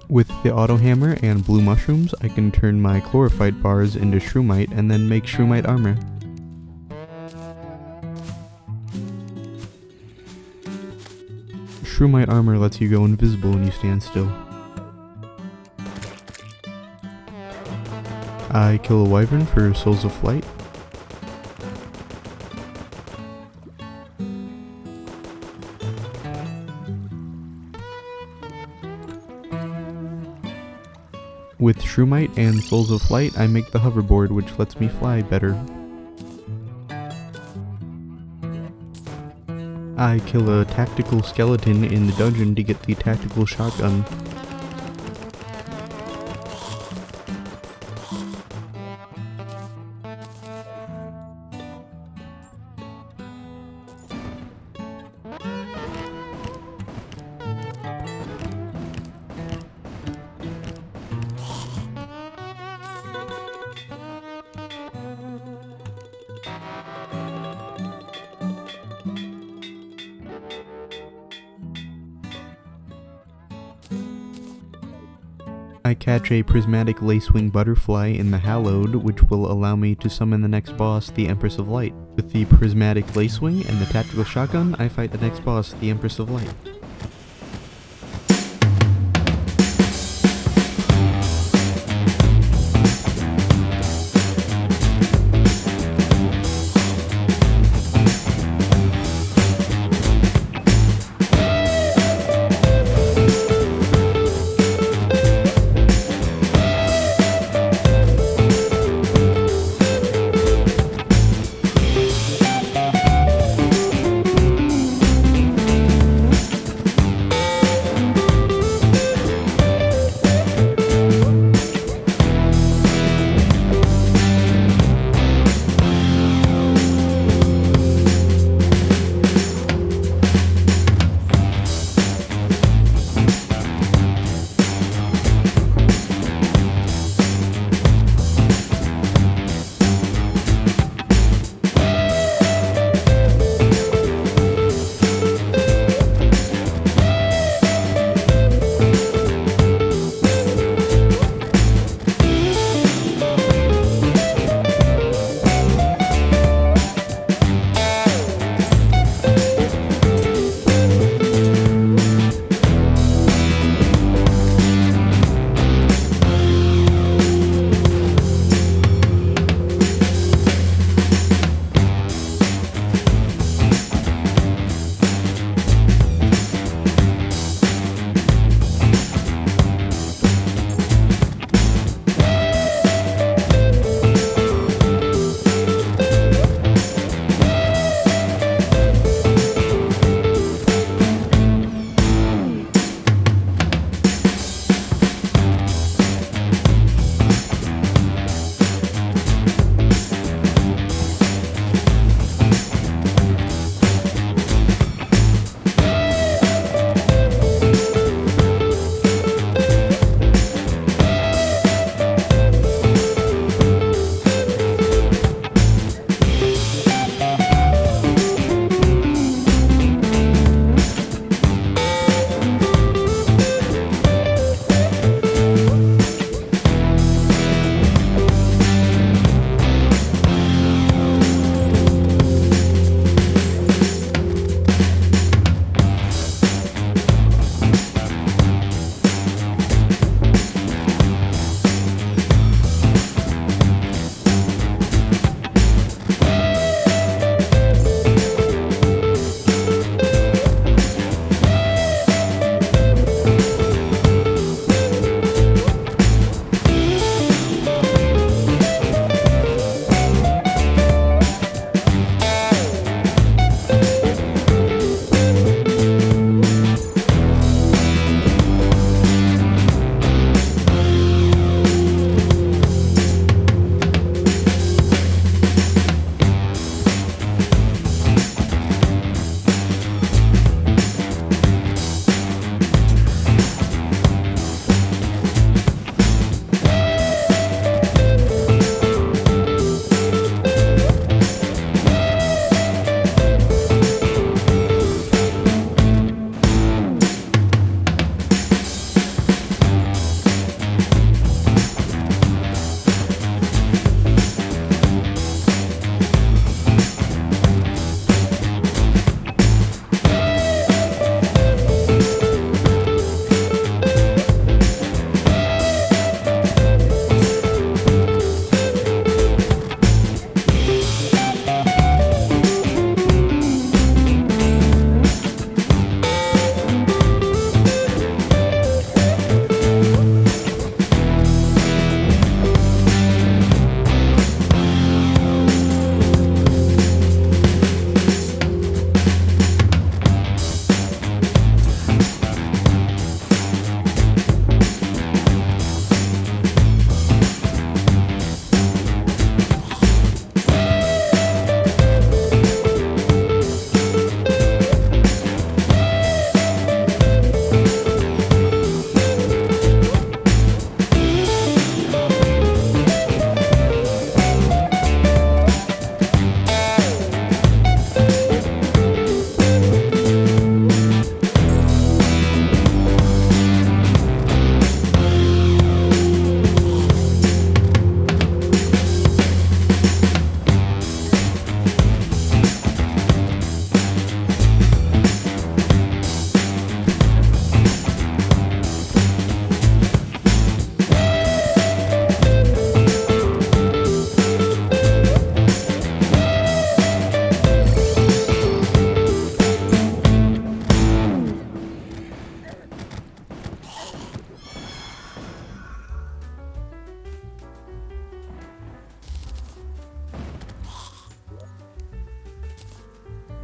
Speaker 1: With the auto hammer and blue mushrooms, I can turn my chlorophyte bars into shroomite and then make shroomite armor. Shroomite armor lets you go invisible when you stand still. I kill a wyvern for Souls of Flight. With Shroomite and Souls of Flight, I make the hoverboard, which lets me fly better. I kill a tactical skeleton in the dungeon to get the tactical shotgun. I catch a prismatic lacewing butterfly in the Hallowed, which will allow me to summon the next boss, the Empress of Light. With the prismatic lacewing and the tactical shotgun, I fight the next boss, the Empress of Light.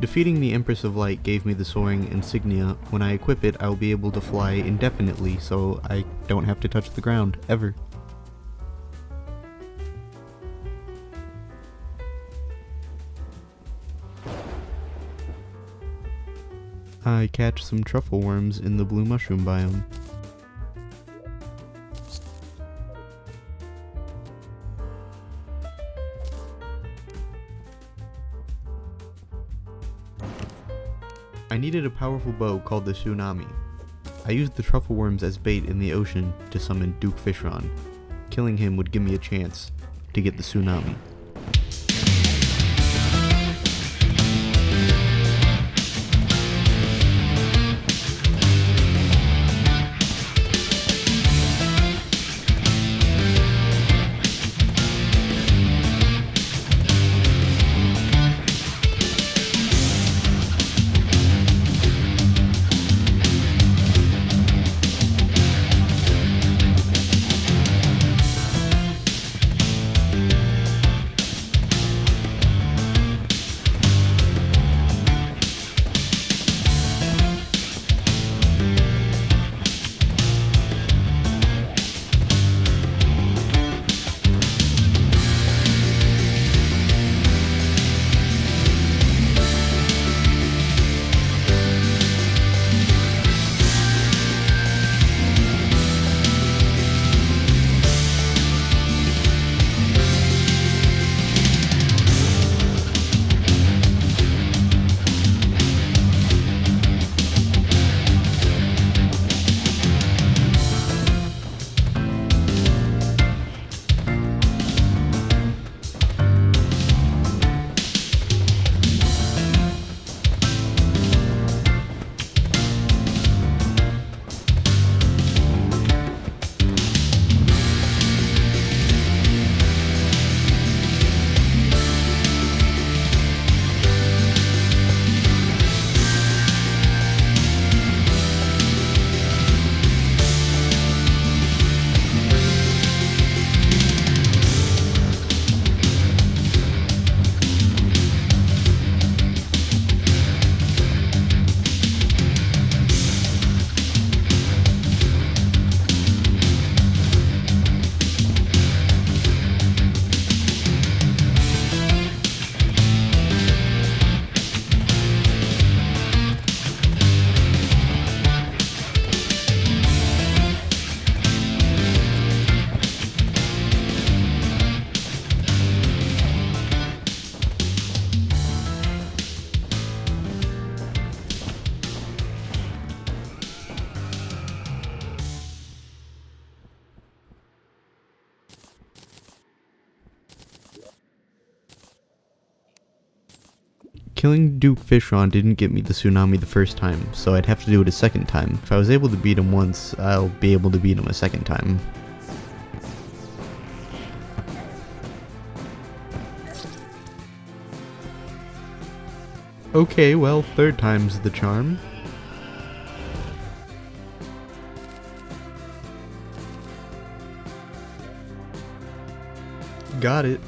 Speaker 1: Defeating the Empress of Light gave me the soaring insignia. When I equip it, I will be able to fly indefinitely, so I don't have to touch the ground, ever. I catch some truffle worms in the blue mushroom biome. I needed a powerful bow called the Tsunami. I used the truffle worms as bait in the ocean to summon Duke Fishron. Killing him would give me a chance to get the Tsunami. Killing Duke Fishron didn't get me the Tsunami the first time, so I'd have to do it a second time. If I was able to beat him once, I'll be able to beat him a second time. Okay, well, third time's the charm. Got it.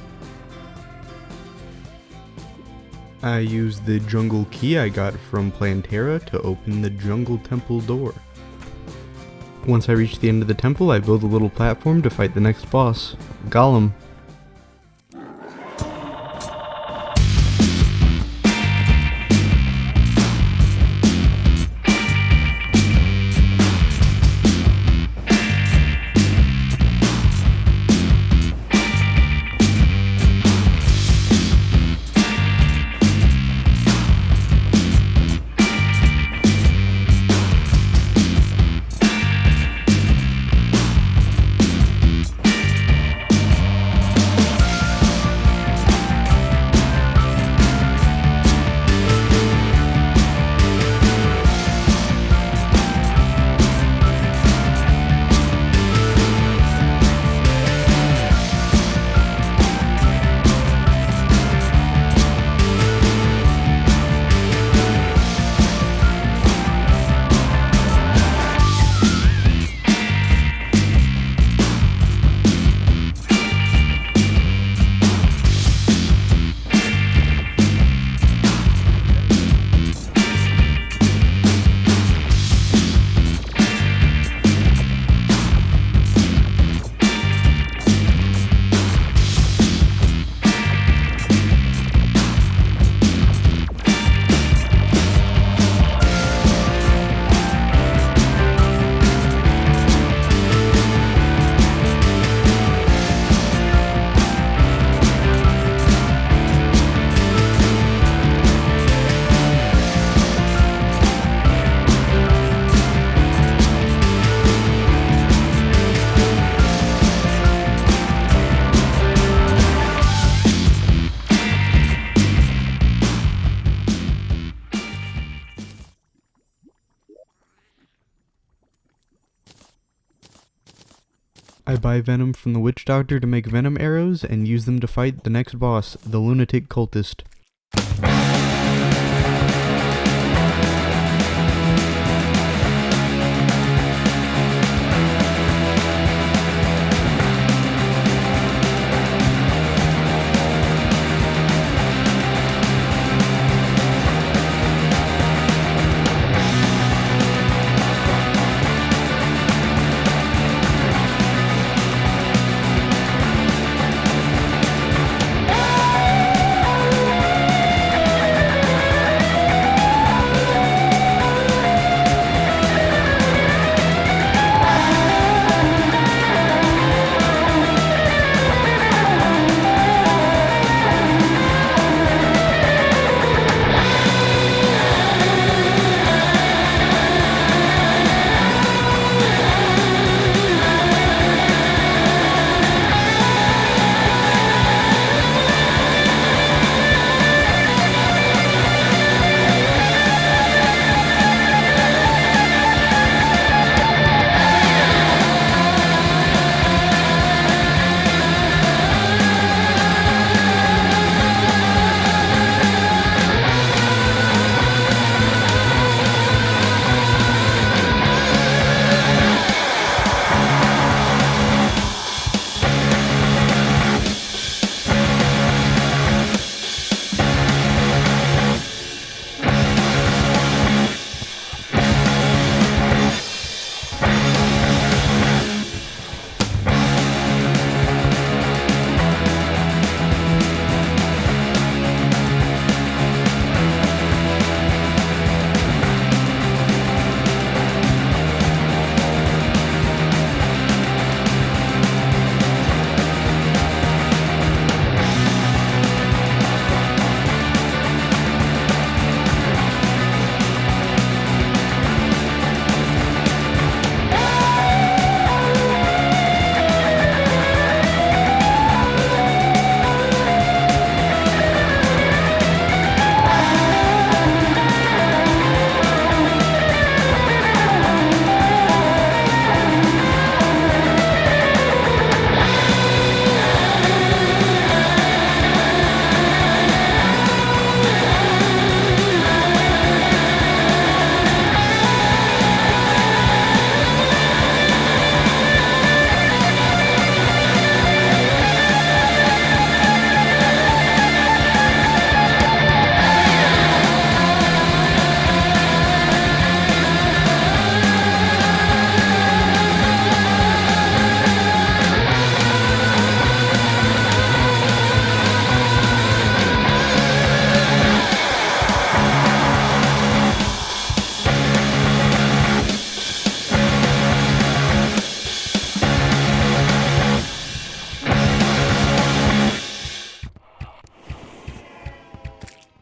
Speaker 1: I used the jungle key I got from Plantera to open the jungle temple door. Once I reach the end of the temple, I build a little platform to fight the next boss, Golem. I buy venom from the witch doctor to make venom arrows and use them to fight the next boss, the lunatic cultist.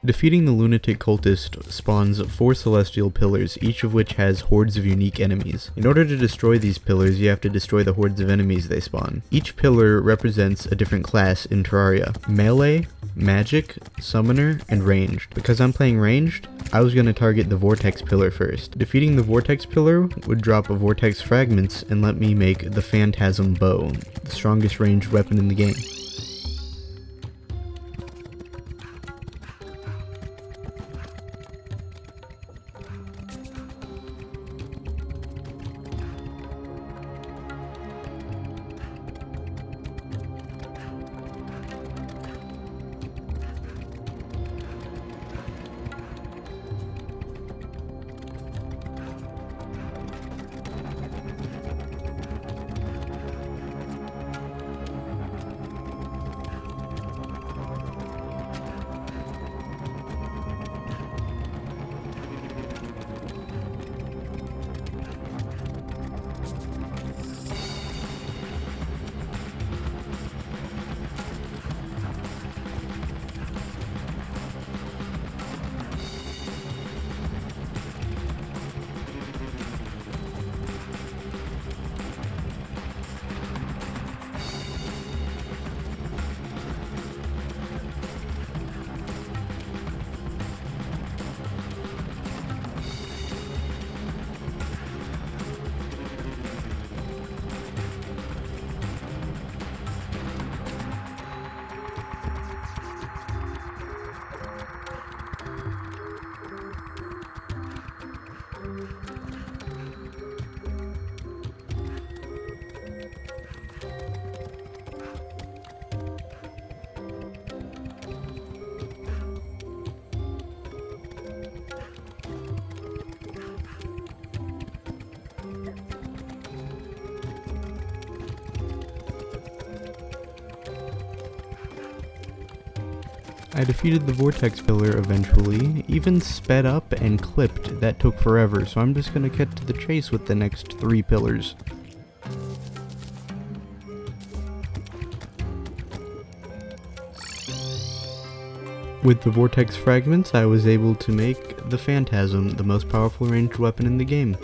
Speaker 1: Defeating the lunatic cultist spawns 4 celestial pillars, each of which has hordes of unique enemies. In order to destroy these pillars, you have to destroy the hordes of enemies they spawn. Each pillar represents a different class in Terraria: melee, magic, summoner, and ranged. Because I'm playing ranged, I was going to target the vortex pillar first. Defeating the vortex pillar would drop a vortex fragments and let me make the phantasm bow, the strongest ranged weapon in the game. I defeated the vortex pillar eventually, even sped up and clipped. That took forever, so I'm just gonna cut to the chase with the next 3 pillars. With the vortex fragments, I was able to make the Phantasm, the most powerful ranged weapon in the game.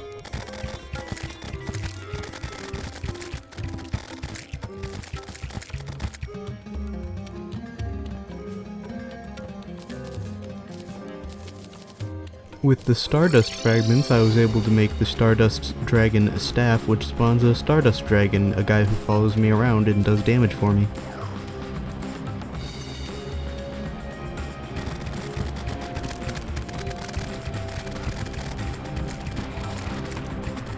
Speaker 1: With the Stardust fragments, I was able to make the Stardust Dragon staff, which spawns a Stardust Dragon, a guy who follows me around and does damage for me.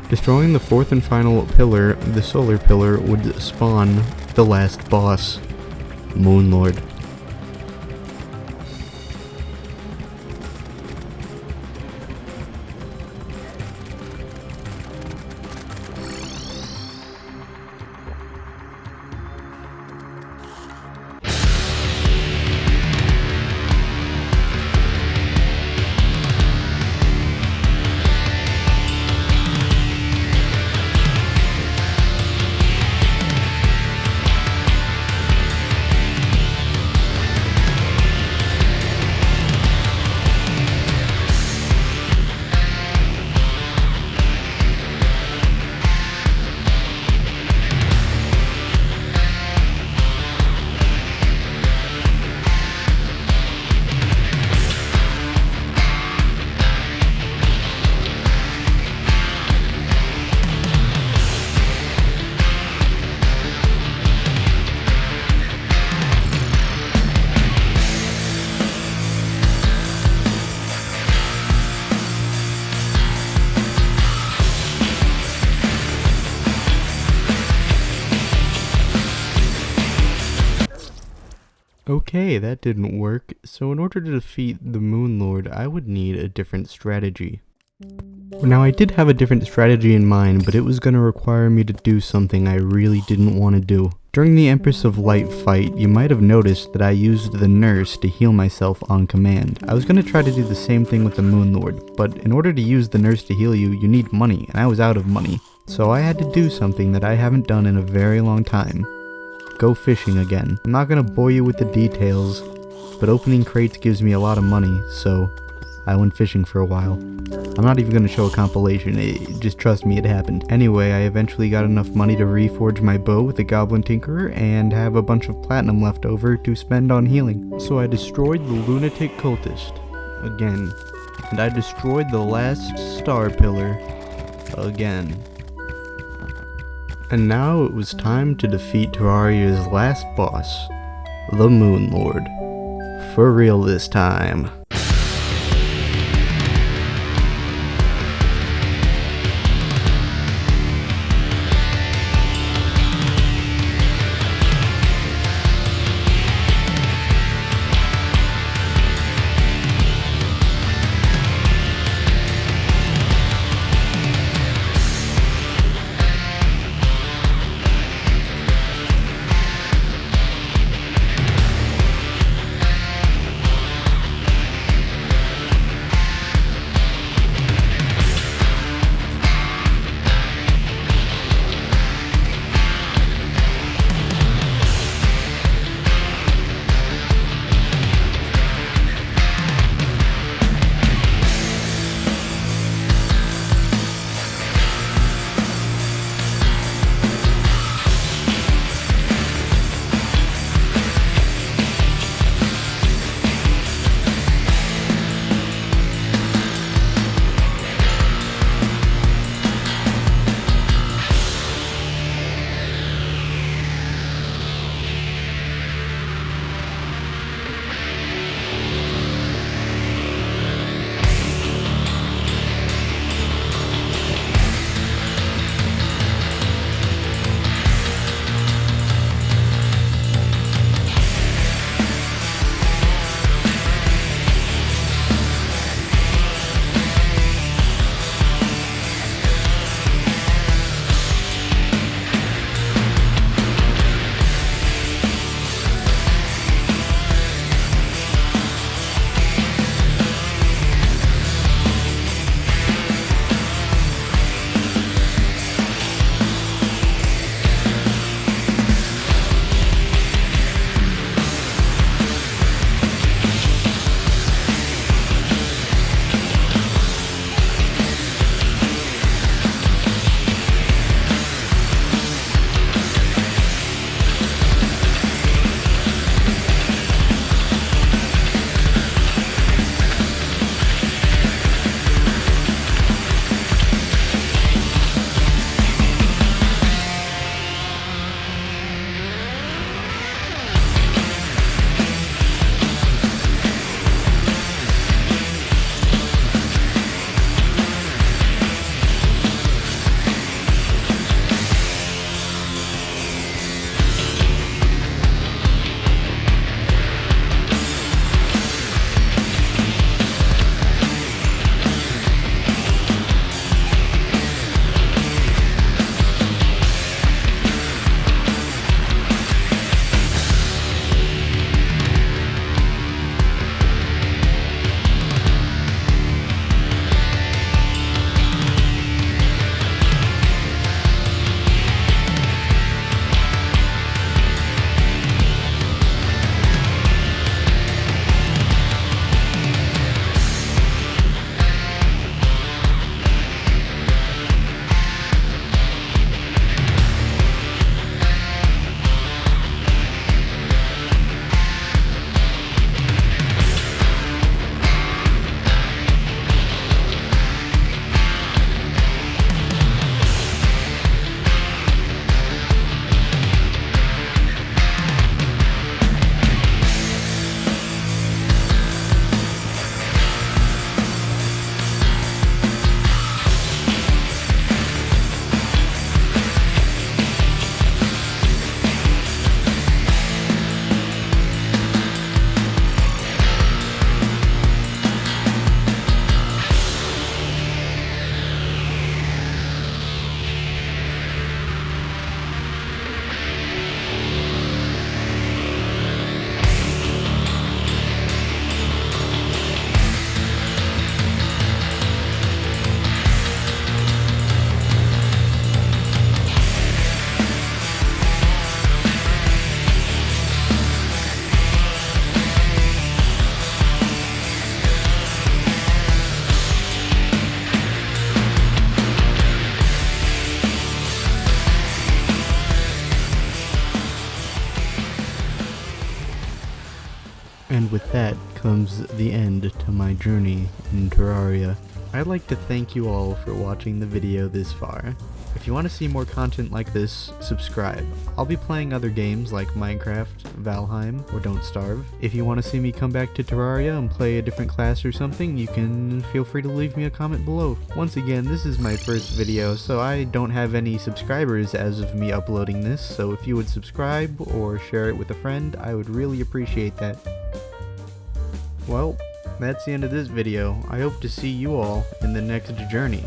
Speaker 1: Destroying the 4th and final pillar, the solar pillar, would spawn the last boss, Moonlord. Okay, that didn't work, so in order to defeat the Moonlord, I would need a different strategy. Now, I did have a different strategy in mind, but it was going to require me to do something I really didn't want to do. During the Empress of Light fight, you might have noticed that I used the nurse to heal myself on command. I was going to try to do the same thing with the Moonlord, but in order to use the nurse to heal you, you need money, and I was out of money. So I had to do something that I haven't done in a very long time. Go fishing again. I'm not gonna bore you with the details, but opening crates gives me a lot of money, so I went fishing for a while. I'm not even gonna show a compilation, just trust me, it happened. Anyway, I eventually got enough money to reforge my bow with the Goblin Tinkerer and have a bunch of platinum left over to spend on healing. So I destroyed the Lunatic Cultist again, and I destroyed the last Star Pillar again. And now it was time to defeat Terraria's last boss, the Moonlord. For real this time. And with that comes the end to my journey in Terraria. I'd like to thank you all for watching the video this far. If you want to see more content like this, subscribe. I'll be playing other games like Minecraft, Valheim, or Don't Starve. If you want to see me come back to Terraria and play a different class or something, you can feel free to leave me a comment below. Once again, this is my first video, so I don't have any subscribers as of me uploading this, so if you would subscribe or share it with a friend, I would really appreciate that. Well, that's the end of this video. I hope to see you all in the next journey.